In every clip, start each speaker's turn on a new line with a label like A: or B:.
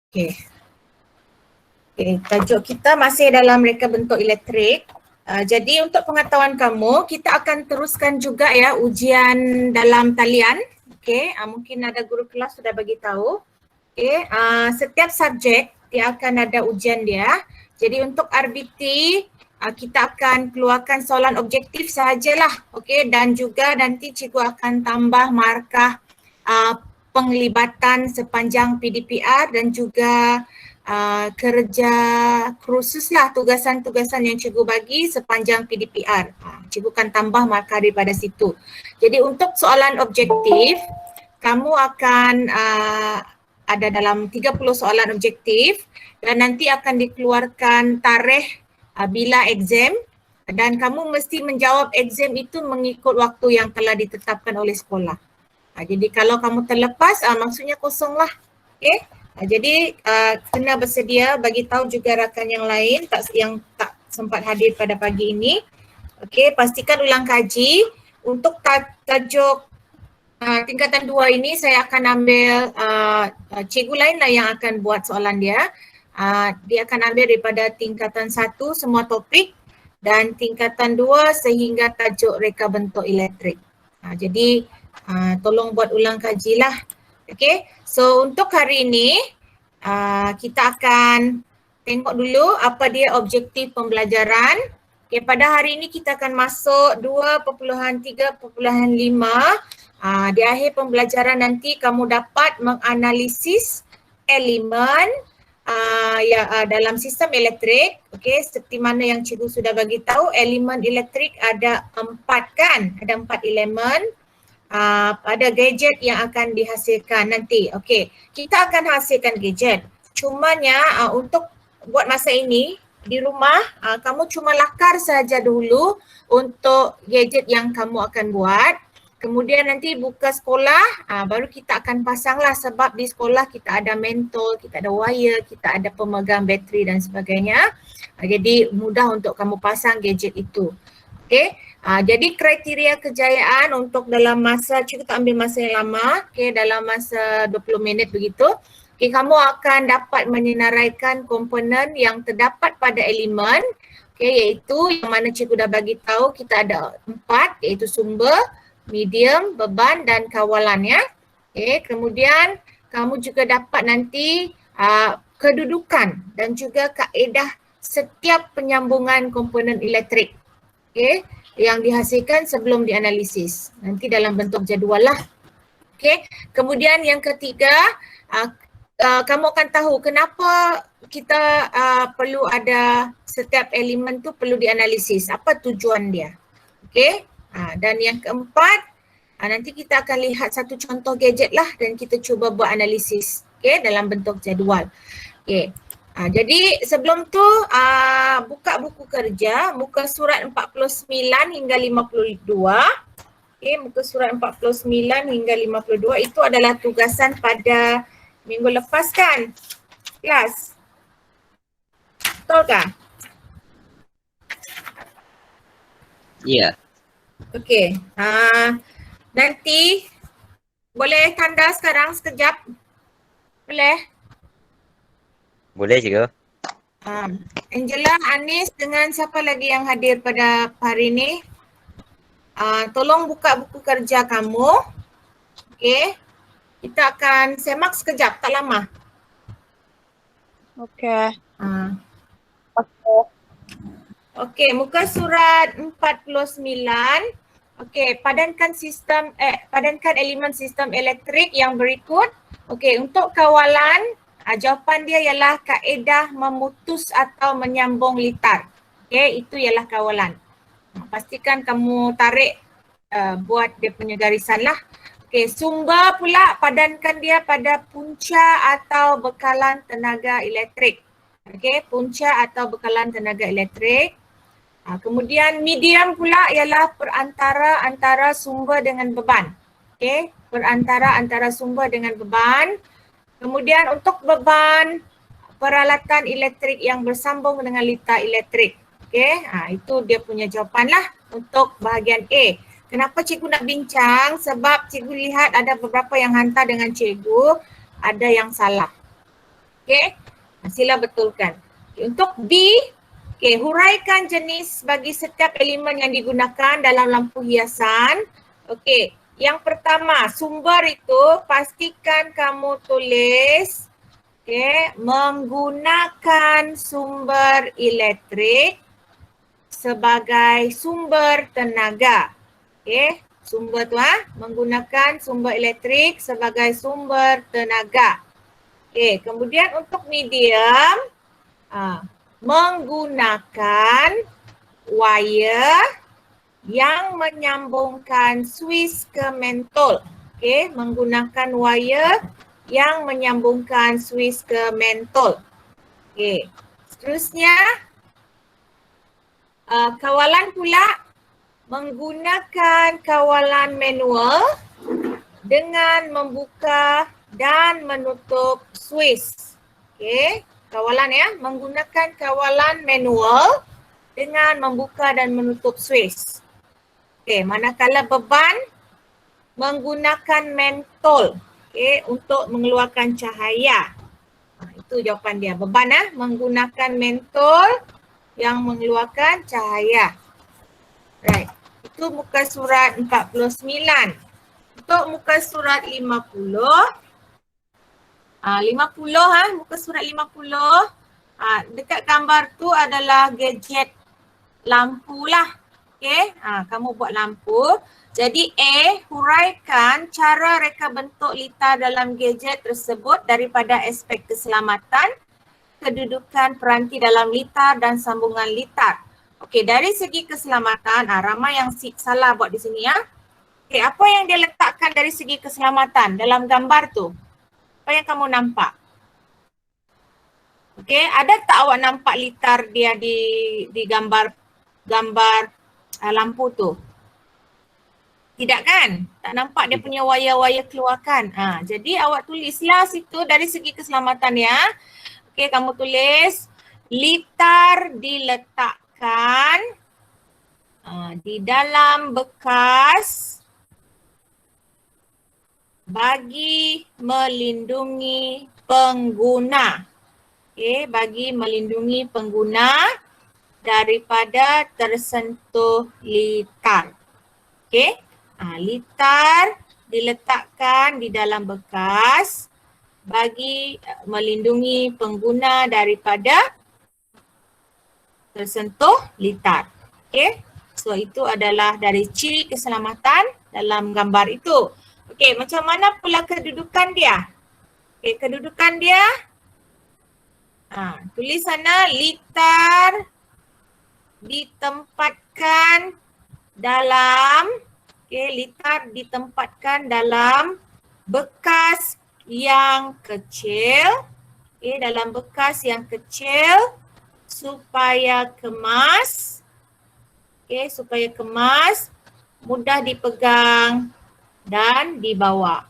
A: Okey. Okey, tajuk kita masih dalam reka bentuk elektrik. Jadi untuk pengetahuan kamu, kita akan teruskan juga ya ujian dalam talian. Okey, mungkin ada guru kelas sudah bagi tahu. Okey, setiap subjek dia akan ada ujian dia. Jadi untuk RBT kita akan keluarkan soalan objektif sahajalah. Okey, dan juga nanti cikgu akan tambah markah penglibatan sepanjang PDPR dan juga kerja khusus lah, tugasan-tugasan yang cikgu bagi sepanjang PDPR. Cikgu akan tambah markah daripada situ. Jadi untuk soalan objektif, kamu akan ada dalam 30 soalan objektif dan nanti akan dikeluarkan tarikh bila exam dan kamu mesti menjawab exam itu mengikut waktu yang telah ditetapkan oleh sekolah. Jadi kalau kamu terlepas, maksudnya kosong lah. Okay? Jadi kena bersedia bagi tahu juga rakan yang lain yang tak sempat hadir pada pagi ini. Okay, pastikan ulang kaji. Untuk tajuk tingkatan 2 ini saya akan ambil cikgu lain lah yang akan buat soalan dia. Dia akan ambil daripada tingkatan 1 semua topik dan tingkatan 2 sehingga tajuk reka bentuk elektrik. Jadi tolong buat ulang kajilah. Okay, so untuk hari ini kita akan tengok dulu apa dia objektif pembelajaran. Okay, pada hari ini kita akan masuk 2.3.5. Di akhir pembelajaran nanti kamu dapat menganalisis elemen dalam sistem elektrik. Okay, seperti mana yang cikgu sudah bagi tahu, elemen elektrik ada 4 kan, ada 4 elemen. Pada gadget yang akan dihasilkan nanti. Okey, kita akan hasilkan gadget. Cumanya untuk buat masa ini di rumah kamu cuma lakar saja dulu untuk gadget yang kamu akan buat. Kemudian nanti buka sekolah baru kita akan pasanglah sebab di sekolah kita ada mentol, kita ada wire, kita ada pemegang bateri dan sebagainya. Jadi mudah untuk kamu pasang gadget itu. Okey. Jadi kriteria kejayaan untuk dalam masa, cikgu tak ambil masa yang lama, okay, dalam masa 20 minit begitu. Okay, kamu akan dapat menyenaraikan komponen yang terdapat pada elemen, okay, iaitu yang mana cikgu dah bagi tahu kita ada 4, iaitu sumber, medium, beban dan kawalan ya. Okay, kemudian kamu juga dapat nanti kedudukan dan juga kaedah setiap penyambungan komponen elektrik. Okay, yang dihasilkan sebelum dianalisis. Nanti dalam bentuk jadual lah. Okay. Kemudian yang ketiga, kamu akan tahu kenapa kita perlu ada setiap elemen tu perlu dianalisis. Apa tujuan dia. Okay. Dan yang keempat, nanti kita akan lihat satu contoh gadget lah dan kita cuba buat analisis. Okay, dalam bentuk jadual. Okay. Jadi sebelum tu buka buku kerja, muka surat 49 hingga 52. Okay, muka surat 49 hingga 52 itu adalah tugasan pada minggu lepas kan? Kelas? Betul kah?
B: Ya.
A: Okay. Nanti boleh tanda sekarang sekejap? Boleh?
B: Boleh cikgu.
A: Angela, Anis dengan siapa lagi yang hadir pada hari ini? Tolong buka buku kerja kamu. Okey. Kita akan semak sekejap, tak lama.
C: Okey.
A: Okey, muka surat 49. Okey, padankan elemen sistem elektrik yang berikut. Okey, untuk kawalan jawapan dia ialah kaedah memutus atau menyambung litar. Okey, itu ialah kawalan. Pastikan kamu tarik buat dia punya garisan lah. Okey, sumber pula padankan dia pada punca atau bekalan tenaga elektrik. Okey, punca atau bekalan tenaga elektrik. Kemudian medium pula ialah perantara antara sumber dengan beban. Okey, perantara antara sumber dengan beban. Kemudian untuk beban peralatan elektrik yang bersambung dengan litar elektrik. Okey, itu dia punya jawapan lah untuk bahagian A. Kenapa cikgu nak bincang? Sebab cikgu lihat ada beberapa yang hantar dengan cikgu, ada yang salah. Okey. Sila betulkan. Okay, untuk B, okey, huraikan jenis bagi setiap elemen yang digunakan dalam lampu hiasan. Okey, yang pertama, sumber itu pastikan kamu tulis menggunakan sumber elektrik sebagai sumber tenaga. Sumber tu menggunakan sumber elektrik sebagai sumber tenaga. Kemudian untuk medium, menggunakan wire yang menyambungkan switch ke mentol. Menggunakan wire yang menyambungkan switch ke mentol. Seterusnya, kawalan pula menggunakan kawalan manual dengan membuka dan menutup switch. Kawalan menggunakan kawalan manual dengan membuka dan menutup switch. Manakala beban menggunakan mentol untuk mengeluarkan cahaya. Itu jawapan dia. Beban menggunakan mentol yang mengeluarkan cahaya. Right. Itu muka surat 49. Untuk muka surat 50. 50 muka surat 50. Dekat gambar tu adalah gadget lampu lah. Kamu buat lampu. Jadi A, huraikan cara reka bentuk litar dalam gadget tersebut daripada aspek keselamatan, kedudukan peranti dalam litar dan sambungan litar. Dari segi keselamatan, ramai yang salah buat di sini apa yang dia letakkan dari segi keselamatan dalam gambar tu? Apa yang kamu nampak? Ada tak awak nampak litar dia di gambar lampu tu? Tidak kan? Tak nampak dia punya wire-wire keluarkan. Jadi awak tulislah situ dari segi keselamatan ya. Kamu tulis litar diletakkan di dalam bekas bagi melindungi pengguna. Bagi melindungi pengguna daripada tersentuh litar. Litar diletakkan di dalam bekas bagi melindungi pengguna daripada tersentuh litar. So itu adalah dari ciri keselamatan dalam gambar itu. Macam mana pula kedudukan dia? Kedudukan dia, tulis sana litar ditempatkan dalam, litar ditempatkan dalam bekas yang kecil, dalam bekas yang kecil supaya kemas, supaya kemas, mudah dipegang dan dibawa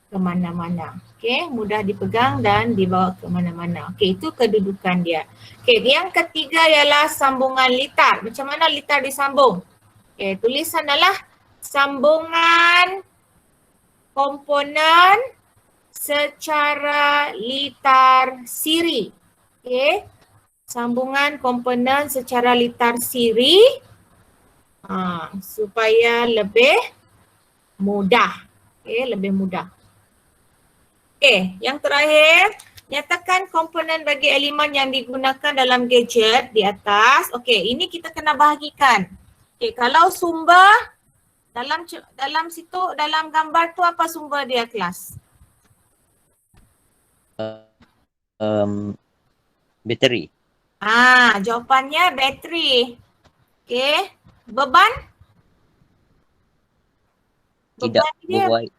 A: ke mana-mana. Mudah dipegang dan dibawa ke mana-mana. Itu kedudukan dia. Yang ketiga ialah sambungan litar. Macam mana litar disambung? Tulis sanalah sambungan komponen secara litar siri. Sambungan komponen secara litar siri supaya lebih mudah. Lebih mudah. Yang terakhir, nyatakan komponen bagi elemen yang digunakan dalam gadget di atas. Ini kita kena bahagikan. Kalau sumber dalam situ, dalam gambar tu apa sumber dia kelas?
B: Bateri.
A: Jawapannya bateri. Beban?
B: Tidak
A: Beban dia
B: berwayar.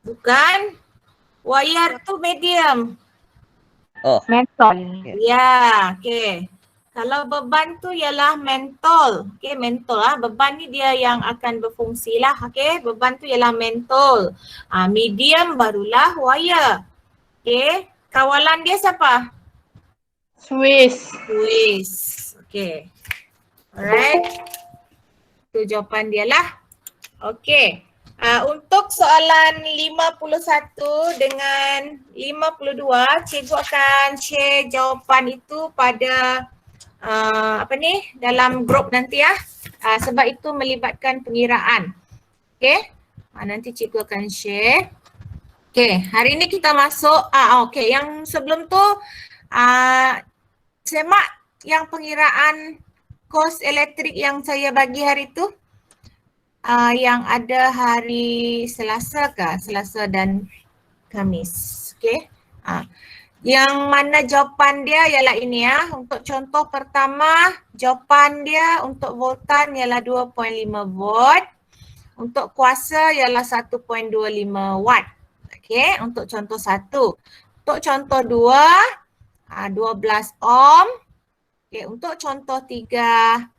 A: bukan. Wire tu medium.
C: Mentol.
A: Ya, Kalau beban tu ialah mentol. Mentol beban ni dia yang akan berfungsi lah. Beban tu ialah mentol. Medium barulah wire. Kawalan dia siapa?
C: Swiss.
A: Swiss. Alright. Itu jawapan dia lah. Untuk soalan 51 dengan 52, cikgu akan share jawapan itu pada dalam grup nanti ya. Sebab itu melibatkan pengiraan. Okey. Nanti cikgu akan share. Okey, hari ini kita masuk okey, yang sebelum tu semak yang pengiraan kos elektrik yang saya bagi hari tu. Yang ada hari Selasa dan Khamis. Okey. Yang mana jawapan dia ialah ini ya. Untuk contoh pertama, jawapan dia untuk voltan ialah 2.5 volt. Untuk kuasa ialah 1.25 watt. Okey, untuk contoh 1. Untuk contoh 2, 12 ohm. Okey, untuk contoh 3,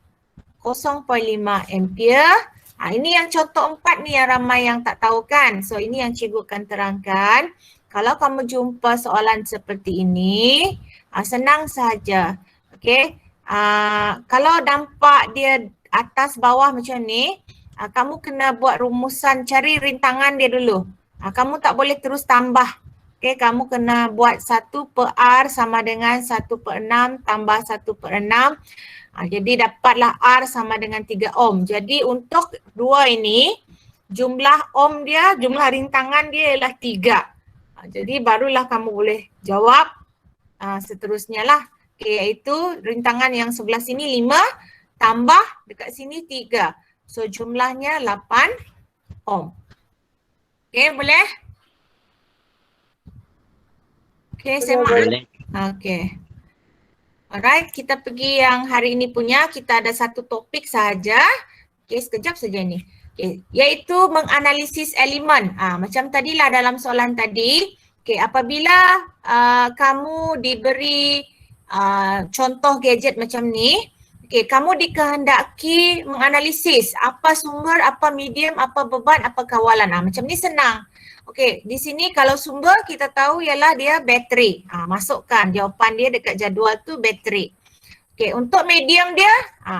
A: 0.5 ampere. Ini yang contoh 4 ni yang ramai yang tak tahu kan. So ini yang cikgu akan terangkan. Kalau kamu jumpa soalan seperti ini, senang saja. Okey. Kalau nampak dia atas bawah macam ni, kamu kena buat rumusan, cari rintangan dia dulu. Kamu tak boleh terus tambah. Okey, kamu kena buat 1 per R sama dengan 1 per 6 tambah 1 per 6. Jadi dapatlah R sama dengan 3 ohm. Jadi untuk 2 ini, jumlah ohm dia, jumlah rintangan dia ialah 3. Jadi barulah kamu boleh jawab seterusnya lah. Okay, iaitu rintangan yang sebelah sini 5 tambah dekat sini 3. So jumlahnya 8 ohm. Okay, boleh? Okay, semak.
B: Boleh.
A: Okay. Alright, kita pergi yang hari ini punya. Kita ada satu topik sahaja. Okay, sekejap saja ni. Okay, iaitu menganalisis elemen. Macam tadilah dalam soalan tadi. Okay, apabila kamu diberi contoh gadget macam ni, okay, kamu dikehendaki menganalisis apa sumber, apa medium, apa beban, apa kawalan. Macam ni senang. Okey, di sini kalau sumber kita tahu ialah dia bateri. Masukkan jawapan dia dekat jadual tu bateri. Okey, untuk medium dia,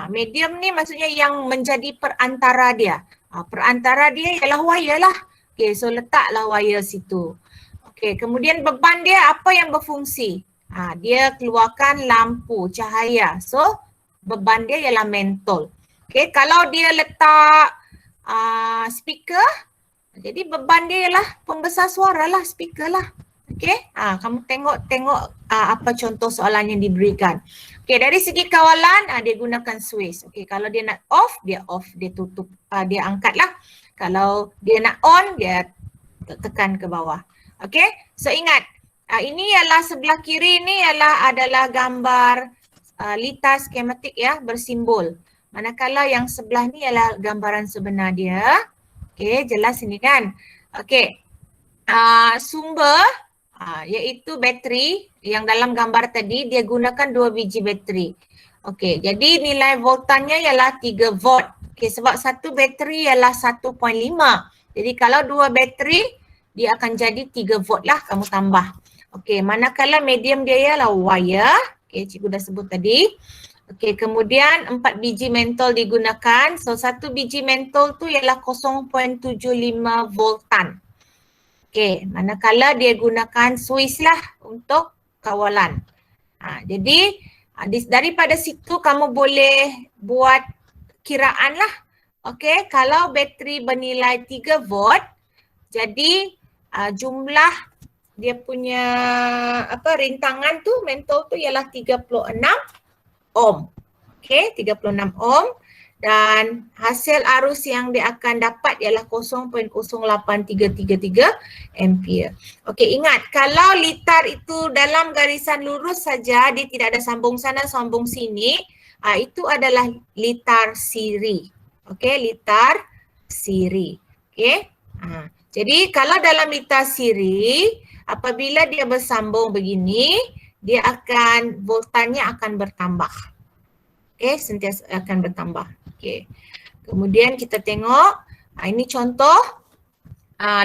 A: medium ni maksudnya yang menjadi perantara dia. Perantara dia ialah wire lah. Okey, so letaklah wire situ. Okey, kemudian beban dia apa yang berfungsi? Dia keluarkan lampu, cahaya. So, beban dia ialah mentol. Okey, kalau dia letak speaker, jadi beban dia ialah pembesar suara lah, speaker lah. Okey, kamu tengok apa contoh soalan yang diberikan. Okey, dari segi kawalan, dia gunakan switch. Okey, kalau dia nak off, dia tutup, dia angkat lah. Kalau dia nak on, dia tekan ke bawah. Okey, so ingat, ini ialah sebelah kiri ni adalah gambar litar skematik ya, bersimbol. Manakala yang sebelah ni ialah gambaran sebenar dia. Okey, jelas ini kan. Okey, sumber iaitu bateri yang dalam gambar tadi, dia gunakan 2 biji bateri. Okey, jadi nilai voltanya ialah 3 volt. Okey, sebab satu bateri ialah 1.5. Jadi kalau 2 bateri, dia akan jadi 3 volt lah, kamu tambah. Okey, manakala medium dia ialah wire. Okey, cikgu dah sebut tadi. Okey, kemudian 4 biji mentol digunakan. So, 1 biji mentol tu ialah 0.75 voltan. Okey, manakala dia gunakan switch lah untuk kawalan. Jadi, daripada situ kamu boleh buat kiraan lah. Okey, kalau bateri bernilai 3 volt, jadi jumlah dia punya rintangan tu, mentol tu ialah 36 ohm. Okey, 36 ohm dan hasil arus yang dia akan dapat ialah 0.08333 ampere. Okey, ingat kalau litar itu dalam garisan lurus saja, dia tidak ada sambung sana sambung sini, itu adalah litar siri. Okey, litar siri. Okey. Jadi kalau dalam litar siri, apabila dia bersambung begini, dia akan, voltanya akan bertambah. Okey, sentiasa akan bertambah. Okey. Kemudian kita tengok, ini contoh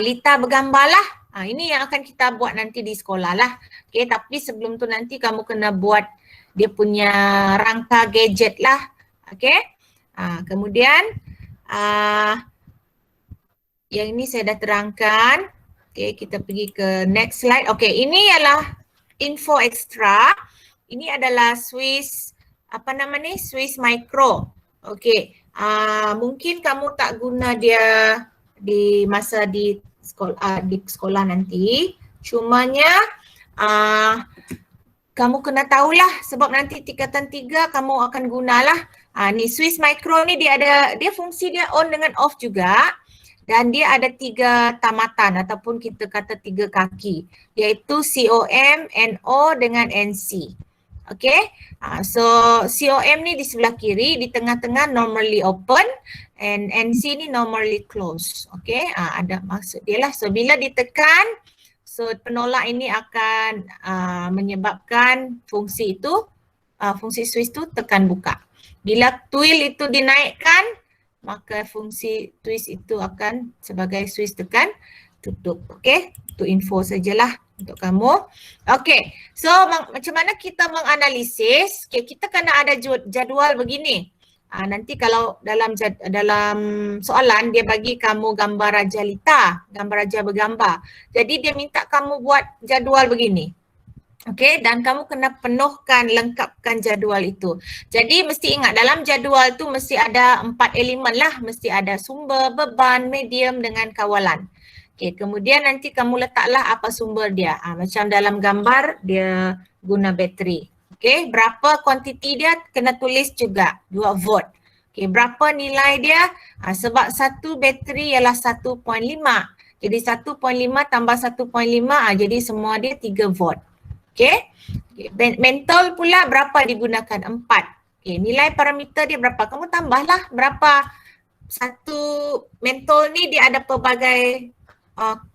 A: litar bergambar lah. Ini yang akan kita buat nanti di sekolah lah. Okey, tapi sebelum tu nanti kamu kena buat dia punya rangka gadget lah. Okey. Kemudian Yang ini saya dah terangkan. Okey, kita pergi ke next slide. Okey, ini ialah info ekstra. Ini adalah Swiss, apa nama ni? Swiss Micro. Okey, mungkin kamu tak guna dia di masa di sekolah nanti. Cumanya kamu kena tahulah sebab nanti tingkatan 3 kamu akan gunalah. Ni Swiss Micro ni dia fungsi dia on dengan off juga. Dan dia ada 3 tamatan ataupun kita kata 3 kaki, iaitu COM, NO dengan NC. Okay, so COM ni di sebelah kiri, di tengah-tengah normally open, and NC ni normally close. Okay, ada maksud dia lah. So bila ditekan, so penolak ini akan menyebabkan fungsi itu, fungsi switch tu tekan buka. Bila twill itu dinaikkan, maka fungsi twist itu akan sebagai switch tekan tutup. Okey, itu info sajalah untuk kamu. Okey, so macam mana kita menganalisis? Okay, kita kena ada jadual begini. Nanti kalau dalam soalan dia bagi kamu gambar Raja Lita, gambar Raja bergambar. Jadi dia minta kamu buat jadual begini. Okey, dan kamu kena penuhkan, lengkapkan jadual itu. Jadi mesti ingat dalam jadual tu mesti ada 4 elemen lah. Mesti ada sumber, beban, medium dengan kawalan. Okey, kemudian nanti kamu letaklah apa sumber dia. Macam dalam gambar dia guna bateri. Okey, berapa kuantiti dia kena tulis juga 2 volt. Okey, berapa nilai dia? Sebab satu bateri ialah 1.5. Jadi 1.5 tambah 1.5 jadi semua dia 3 volt. Okay. Mentol pula berapa digunakan? 4. Okay. Nilai parameter dia berapa? Kamu tambahlah berapa. Satu mentol ni dia ada pelbagai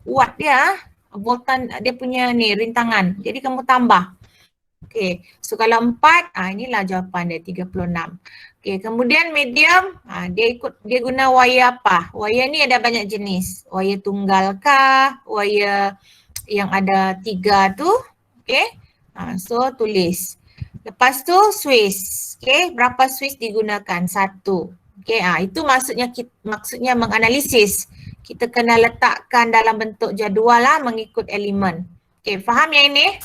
A: watt dia, voltan dia punya ni rintangan. Jadi kamu tambah. Okay. So kalau 4, inilah jawapan dia 36. Okay. Kemudian medium, dia guna wire apa? Wire ni ada banyak jenis. Wire tunggal kah? Wire yang ada 3 tu. Okay, so tulis. Lepas tu Swiss. Okay, berapa Swiss digunakan? 1. Okay, itu maksudnya menganalisis. Kita kena letakkan dalam bentuk jadual lah mengikut elemen. Okay, faham yang ini?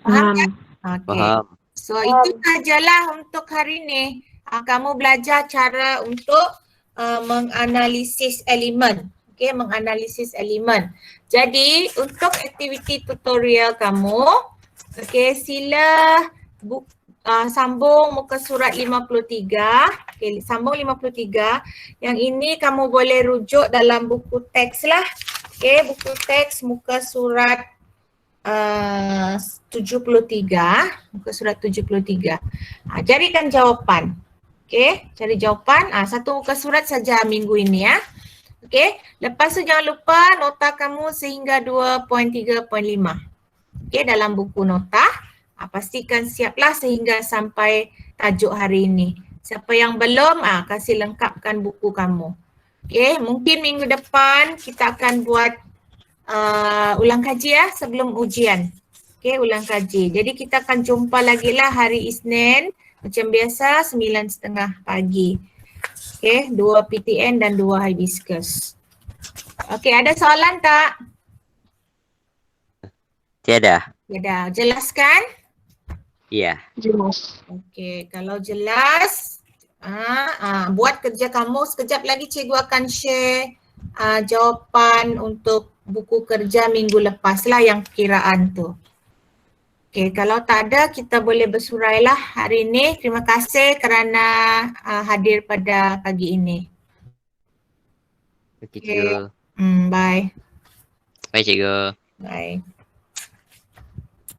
A: Faham? Okay.
B: Faham.
A: So itu sajalah untuk hari ini. Kamu belajar cara untuk menganalisis elemen. Okay, menganalisis elemen. Jadi untuk aktiviti tutorial kamu, okay, sila sambung muka surat 53. Okay, sambung 53. Yang ini kamu boleh rujuk dalam buku teks lah. Okay, buku teks muka surat 73. Muka surat 73. Carikan jawapan. Okay, cari jawapan. Satu muka surat saja minggu ini ya. Okey, lepas tu jangan lupa nota kamu sehingga 2.3.5. Okey, dalam buku nota, pastikan siaplah sehingga sampai tajuk hari ini. Siapa yang belum, kasih lengkapkan buku kamu. Okey, mungkin minggu depan kita akan buat ulang kaji ya sebelum ujian. Okey, ulang kaji. Jadi kita akan jumpa lagi lah hari Isnin macam biasa 9.30 pagi. Okay, 2 PTN dan 2 hibiscus. Okay, ada soalan tak?
B: Tiada.
A: Tiada. Jelaskan?
B: Ya.
C: Jelas.
A: Okay, kalau jelas, buat kerja kamu. Sekejap lagi cikgu akan share jawapan untuk buku kerja minggu lepas lah yang kiraan tu. Okay, kalau tak ada kita boleh bersurailah hari ini. Terima kasih kerana hadir pada pagi ini.
B: Cikgu.
A: Bye.
B: Bye cikgu.
A: Bye.